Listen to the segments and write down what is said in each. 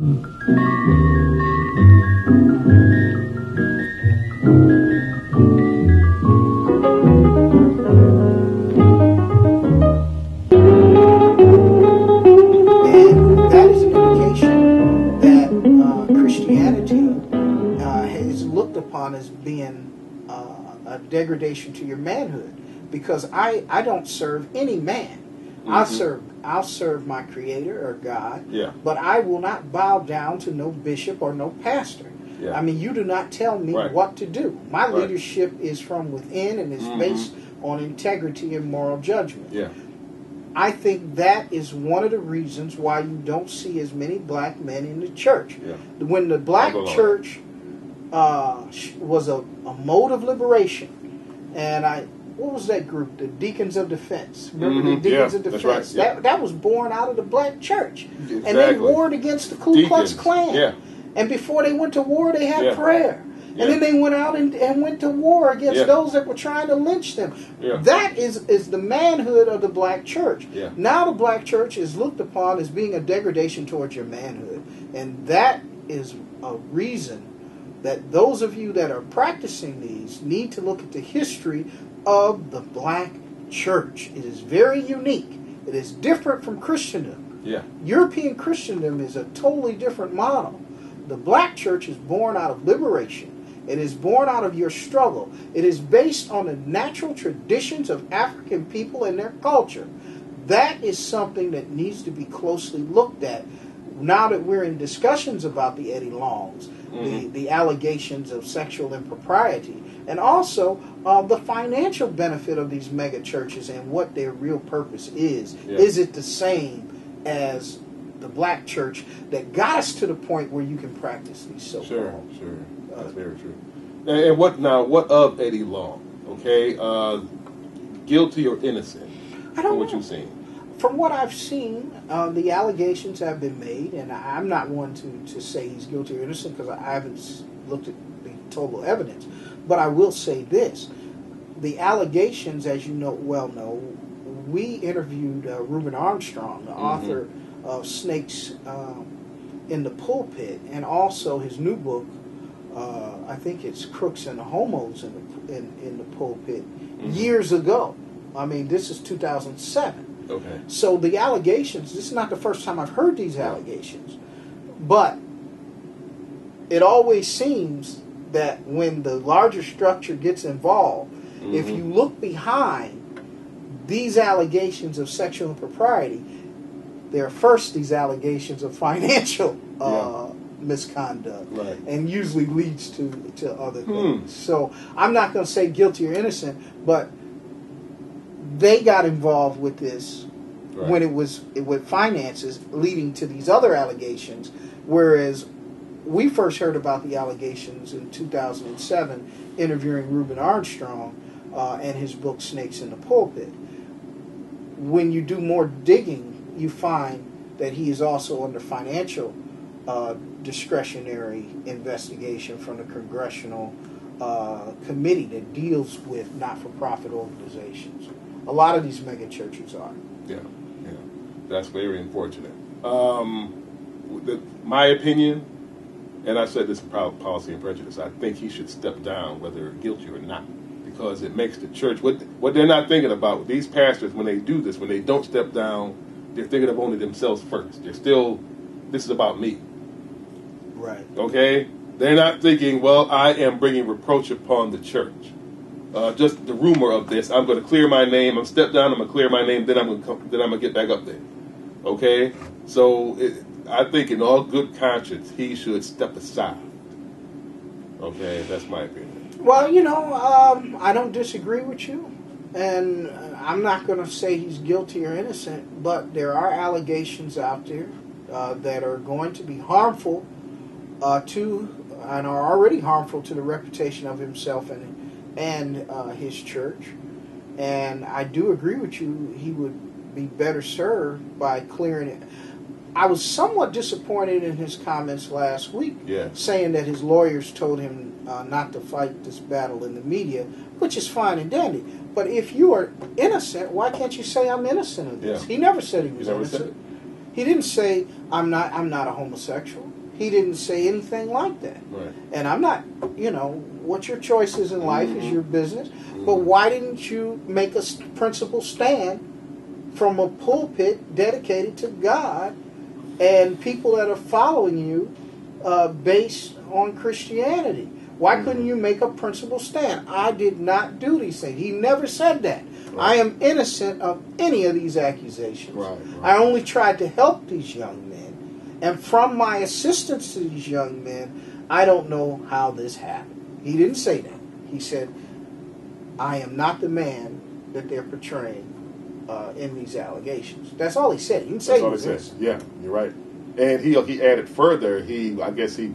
that is an indication that Christianity is looked upon as being a degradation to your manhood, because I don't serve any man. I'll serve my Creator or God, but I will not bow down to no bishop or no pastor. I mean, you do not tell me what to do. My leadership is from within and is based on integrity and moral judgment. I think that is one of the reasons why you don't see as many black men in the church. When the black church was a mode of liberation, and what was that group? The Deacons of Defense. Remember the Deacons of Defense? That was born out of the black church. And they warred against the Ku Klux Klan. And before they went to war, they had prayer. And then they went out and went to war against those that were trying to lynch them. That is the manhood of the black church. Now the black church is looked upon as being a degradation towards your manhood. And that is a reason that those of you that are practicing these need to look at the history of the black church. It is very unique. It is different from Christendom. European Christendom is a totally different model. The black church is born out of liberation. It is born out of your struggle. It is based on the natural traditions of African people and their culture. That is something that needs to be closely looked at. Now that we're in discussions about the Eddie Longs, the allegations of sexual impropriety, and also the financial benefit of these mega churches and what their real purpose is. Is it the same as the black church that got us to the point where you can practice these so-called? Sure. That's very true. And what of Eddie Long? Okay, guilty or innocent? I don't know. What you've seen. From what I've seen, the allegations have been made, and I'm not one to say he's guilty or innocent because I haven't looked at the total evidence. But I will say this: the allegations, as you well know, we interviewed Reuben Armstrong, the author of Snakes in the Pulpit, and also his new book. I think it's Crooks and Homos in the Pulpit years ago. I mean, this is 2007. Okay. So the allegations, this is not the first time I've heard these allegations, but it always seems that when the larger structure gets involved, if you look behind these allegations of sexual impropriety, there are first these allegations of financial misconduct, and usually leads to other things. So I'm not going to say guilty or innocent, but they got involved with this when it was with finances leading to these other allegations, whereas we first heard about the allegations in 2007 interviewing Reuben Armstrong and his book Snakes in the Pulpit. When you do more digging, you find that he is also under financial discretionary investigation from the Congressional Committee that deals with not-for-profit organizations. A lot of these mega churches are. Yeah. That's very unfortunate. My opinion, and I said this in Policy and Prejudice, I think he should step down, whether guilty or not, because it makes the church, what they're not thinking about, these pastors, when they do this, when they don't step down, they're thinking of only themselves first. They're still, this is about me. Right. Okay? They're not thinking, well, I am bringing reproach upon the church. Just the rumor of this, I'm going to clear my name. I'm step down. I'm going to clear my name. Then I'm going to get back up there. Okay, so I think in all good conscience he should step aside. Okay, that's my opinion. Well, I don't disagree with you, and I'm not going to say he's guilty or innocent, but there are allegations out there that are going to be harmful to, and are already harmful to the reputation of himself and his church. And I do agree with you, he would be better served by clearing it. I was somewhat disappointed in his comments last week, saying that his lawyers told him not to fight this battle in the media, which is fine and dandy. But if you are innocent, why can't you say I'm innocent of this? He never said he was innocent. He didn't say, I'm not a homosexual. He didn't say anything like that. Right. And I'm not, what your choices in life is your business. But why didn't you make a principle stand from a pulpit dedicated to God and people that are following you based on Christianity? Why couldn't you make a principle stand? I did not do these things. He never said that. Right. I am innocent of any of these accusations. Right. I only tried to help these young men. And from my assistance to these young men, I don't know how this happened. He didn't say that. He said, I am not the man that they're portraying in these allegations. That's all he said. He didn't say That's all he said. Yeah, you're right. And he added further, I guess he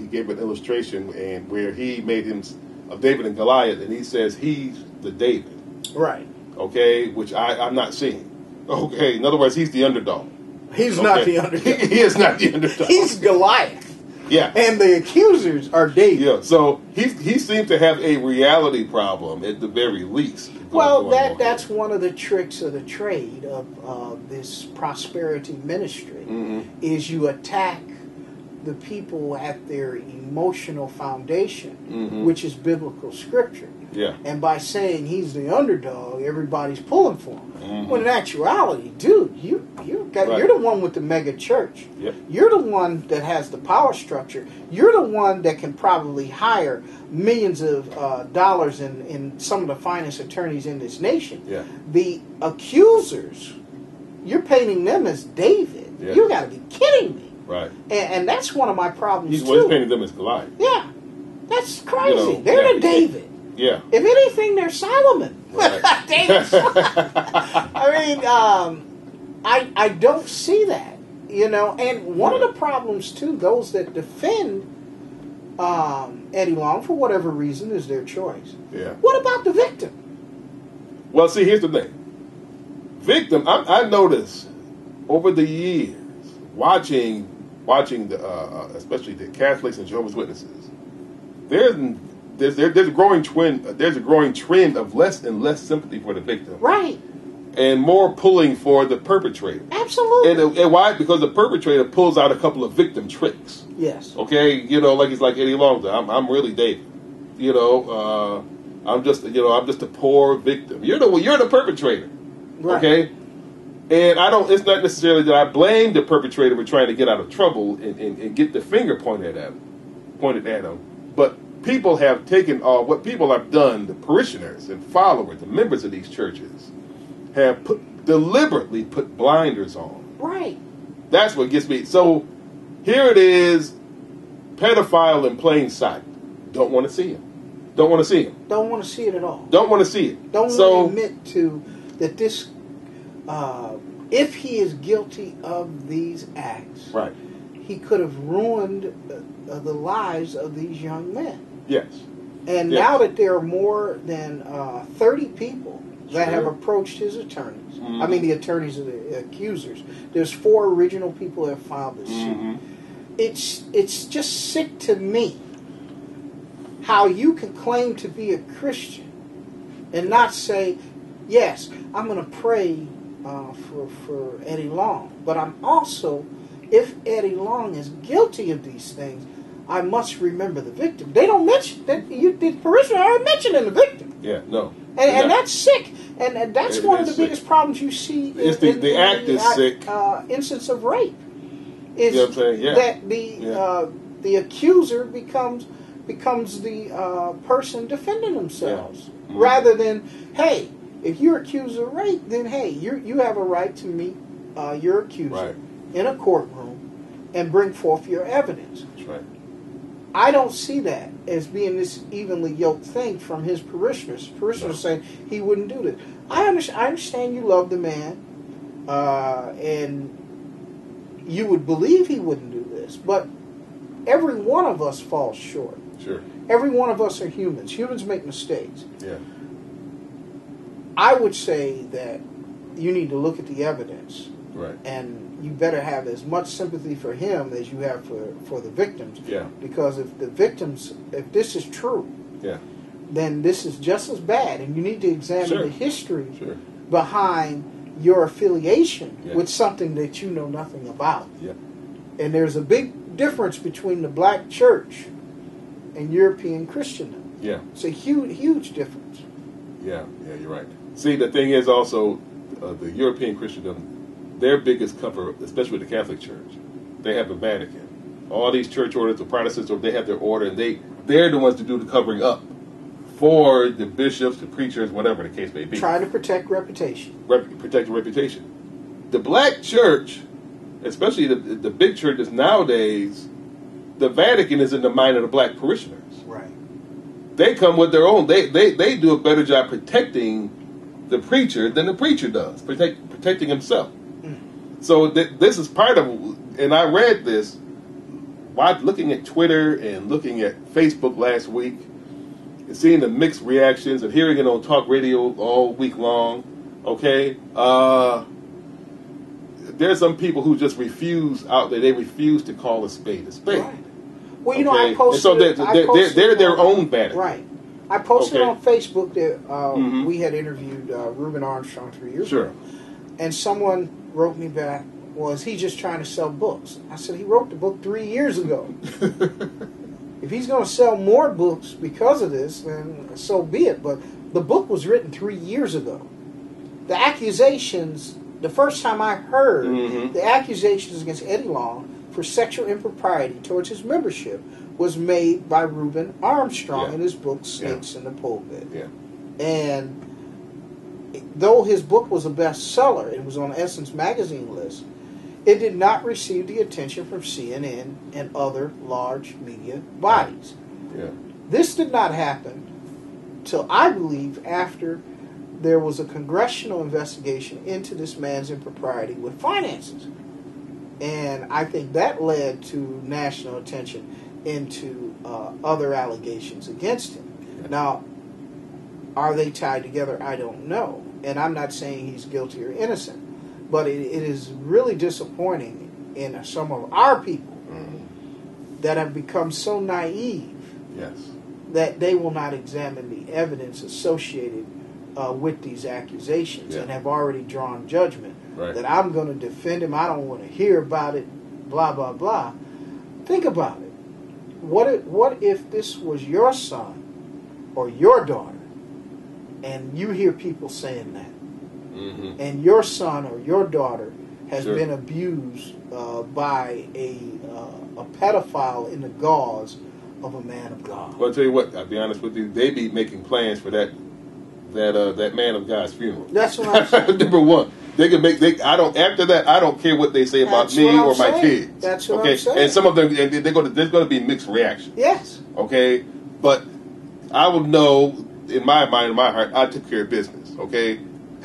gave an illustration and where he made him of David and Goliath, and he says he's the David. Right. Okay, which I'm not seeing. Okay, in other words, he's the underdog. He's not the underdog. He is not the underdog. He's Goliath. Yeah. And the accusers are David. Yeah, so he seems to have a reality problem at the very least. Well, that's one of the tricks of the trade of this prosperity ministry, is you attack the people at their emotional foundation, which is biblical scripture. Yeah. And by saying he's the underdog, everybody's pulling for him. When in actuality, dude, you're the one with the mega church. Yep. You're the one that has the power structure. You're the one that can probably hire millions of dollars in some of the finest attorneys in this nation. Yeah. The accusers, you're painting them as David. Yeah. You got to be kidding me. Right. And that's one of my problems He's too. painting them as Goliath. Yeah. That's crazy. They're the David. Yeah. If anything, they're Solomon. Right. David's I don't see that. And one of the problems too, those that defend Eddie Long for whatever reason is their choice. Yeah. What about the victim? Well, see, here's the thing. Victim, I noticed over the years watching the especially the Catholics and Jehovah's Witnesses, there's a growing trend. There's a growing trend of less and less sympathy for the victim, right, and more pulling for the perpetrator. Absolutely. And why? Because the perpetrator pulls out a couple of victim tricks. Yes. Okay, like it's like Eddie Long. I'm really David. I'm just a poor victim. You're the perpetrator. Right. Okay. And it's not necessarily that I blame the perpetrator for trying to get out of trouble and get the finger pointed at him. But people have taken what people have done, the parishioners and followers, the members of these churches, have deliberately put blinders on. Right. That's what gets me. So here it is, pedophile in plain sight. Don't want to see him. Don't want to see him. Don't want to see it at all. Don't want to see it. Don't want to admit to that this... if he is guilty of these acts, right, he could have ruined the lives of these young men. Yes. And now that there are more than 30 people that have approached his attorneys, I mean the attorneys of the accusers, there's 4 original people that have filed this suit. It's just sick to me how you can claim to be a Christian and not say, yes, I'm going to pray for Eddie Long, but I'm also, if Eddie Long is guilty of these things, I must remember the victim. They don't mention that the parishioner aren't mentioning the victim. Yeah, no. And that's sick. And that's one of the biggest problems you see in the act is sick. Instance of rape. Is you know what I'm saying? Yeah. That the accuser becomes the person defending themselves. Yeah. Rather than, hey, if you're accused of rape, then hey, you have a right to meet your accuser in a courtroom and bring forth your evidence. That's right. I don't see that as being this evenly yoked thing from his parishioners. Parishioners saying he wouldn't do this. I understand you love the man, and you would believe he wouldn't do this, but every one of us falls short. Sure. Every one of us are humans. Humans make mistakes. Yeah. I would say that you need to look at the evidence. Right. And you better have as much sympathy for him as you have for the victims. Yeah. Because if this is true, then this is just as bad. And you need to examine the history behind your affiliation Yeah. with something that you know nothing about. Yeah. And there's a big difference between the black church and European Christendom. Yeah. It's a huge, huge difference. Yeah, you're right. See, the thing is also, the European Christendom, their biggest cover, especially with the Catholic Church, they have the Vatican. All these church orders, the Protestants, they have their order, and they're the ones to do the covering up for the bishops, the preachers, whatever the case may be. Trying to protect reputation. Protect the reputation. The black church, especially the big churches nowadays, the Vatican is in the mind of the black parishioners. Right. They come with their own. They do a better job protecting the preacher than the preacher does, protecting himself. So this is part of, and I read this while looking at Twitter and looking at Facebook last week, and seeing the mixed reactions and hearing it on talk radio all week long. Okay, there's some people who just refuse out there. They refuse to call a spade a spade. Right. Well, you know, I posted. And so they're their own Vatican. Right. I posted on Facebook that Mm-hmm. we had interviewed Reuben Armstrong 3 years Sure. ago, and someone wrote me back, "Was he just trying to sell books?" I said, "He wrote the book 3 years ago. If he's going to sell more books because of this, then so be it." But the book was written 3 years ago. The accusations, the first time I heard Mm-hmm. the accusations against Eddie Long for sexual impropriety towards his membership was made by Reuben Armstrong in his book Snakes in the Pulpit. Yeah. And though his book was a bestseller, it was on the Essence magazine list, it did not receive the attention from CNN and other large media bodies. Yeah. This did not happen till, I believe, after there was a congressional investigation into this man's impropriety with finances. And I think that led to national attention into other allegations against him. Yeah. Now, are they tied together? I don't know. And I'm not saying he's guilty or innocent. But it is really disappointing in some of our people that have become so naive that they will not examine the evidence associated with these accusations and have already drawn judgment that I'm going to defend him, I don't want to hear about it, blah, blah, blah. Think about it. What if this was your son or your daughter and you hear people saying that? Mm-hmm. And your son or your daughter has been abused by a pedophile in the gauze of a man of God. Well, I'll tell you what, I'll be honest with you, they be making plans for that man of God's funeral. That's what I'm saying. Number one. They can make. After that, I don't care what they say about me or my kids. That's what I'm saying. And some of them, there's going to be mixed reactions. Yes. Okay, but I will know in my mind, in my heart, I took care of business. Okay,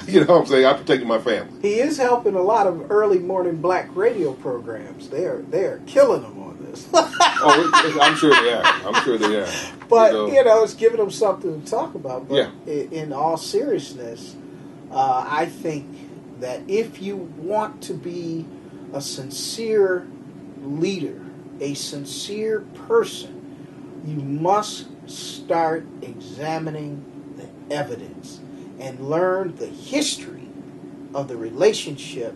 you know what I'm saying? I protected my family. He is helping a lot of early morning black radio programs. They are killing them on this. I'm sure they are. I'm sure they are. But it's giving them something to talk about. But yeah. In all seriousness, I think that if you want to be a sincere leader, a sincere person, you must start examining the evidence and learn the history of the relationship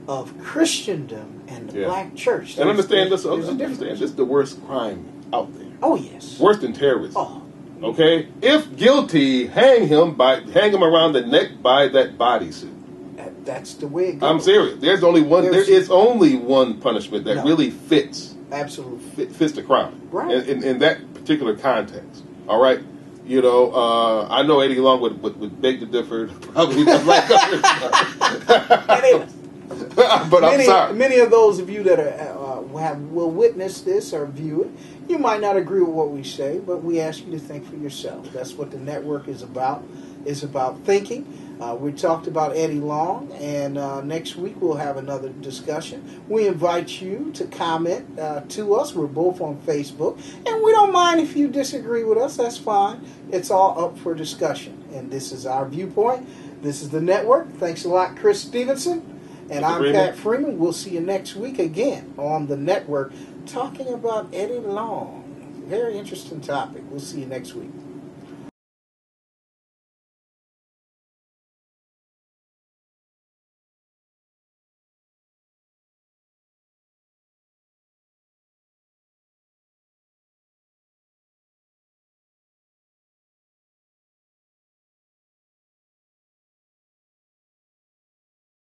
of Christendom and the black church. And understand this is the worst crime out there. Oh, yes. Worse than terrorism. Oh. Okay? If guilty, hang him around the neck by that bodysuit. That's the way it goes. I'm serious. There is only one punishment that really fits. Absolutely. Fits the crime. Right. In that particular context. All right? I know Eddie Long would beg to differ. Probably not like but I'm sorry. Many of those of you that will witness this or view it, you might not agree with what we say, but we ask you to think for yourself. That's what the network is about. It's about thinking. We talked about Eddie Long, and next week we'll have another discussion. We invite you to comment to us. We're both on Facebook, and we don't mind if you disagree with us. That's fine. It's all up for discussion, and this is our viewpoint. This is the network. Thanks a lot, Chris Stevenson, and I'm Pat Freeman. We'll see you next week again on the network talking about Eddie Long. Very interesting topic. We'll see you next week.